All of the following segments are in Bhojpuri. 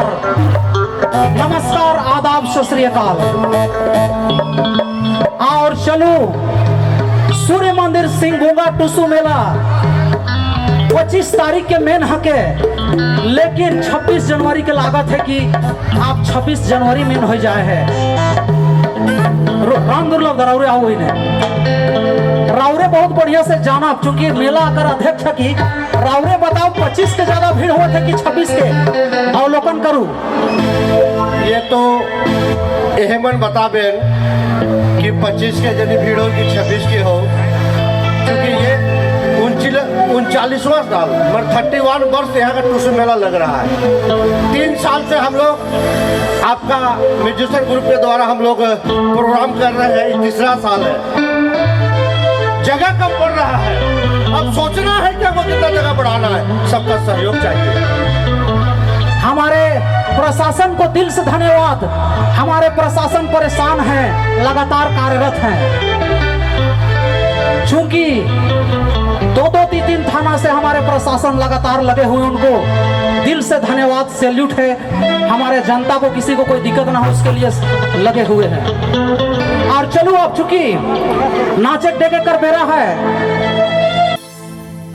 नमस्कार नमस्कार, आदाब, सत श्री अकाल। और चलो सूर्य मंदिर सिंहभूंगा टुसू मेला 25 तारीख के मेन हके, लेकिन 26 जनवरी के लागत है कि आप 26 जनवरी मेन हो जाए है। राम दुर्लभ राउरे आओ राउरे बहुत बढ़िया से जाना, क्योंकि मेला अगर अध्यक्ष है कि राउरे बताओ 25 के ज्यादा भीड़ हुआ था कि 26 के अवलोकन करूं। ये तो एहमन बताबेन कि 25 के यदि भीड़ हो कि 26 की हो, क्योंकि ये 39वां साल मतलब 31 वर्ष यहाँ का टुसू मेला लग रहा है। 3 साल से हम लोग आपका म्यूजिशियन ग्रुप के द्वारा हम लोग प्रोग्राम कर रहे हैं। ये तीसरा साल है। जगह कम पड़ रहा है, अब सोचना है कि हमको कितना जगह बढ़ाना है। सबका सहयोग चाहिए। हमारे प्रशासन को दिल से धन्यवाद। हमारे प्रशासन परेशान है, लगातार कार्यरत हैं, चूंकि 2-3 थाना से हमारे प्रशासन लगातार लगे हुए, उनको दिल से धन्यवाद, सैल्यूट है। हमारे जनता को किसी को कोई दिक्कत ना हो उसके लिए लगे हुए हैं। और चलो अब चूंकि नाचक डेके कर बेरा है,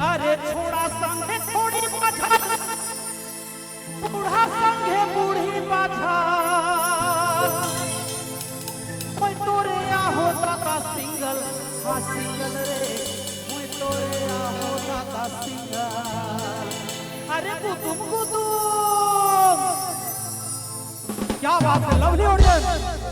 अरे छोड़ा संगे थोड़ी बाधा, बूढ़ा संगे बूढ़ी बाधा, कोई तोरे या होता का सिंगल, हाँ सिंगल रे, कोई तोरे या होता का सिंगल। अरे कुतुम कुतुम, क्या बात है लवली ऑडियंस।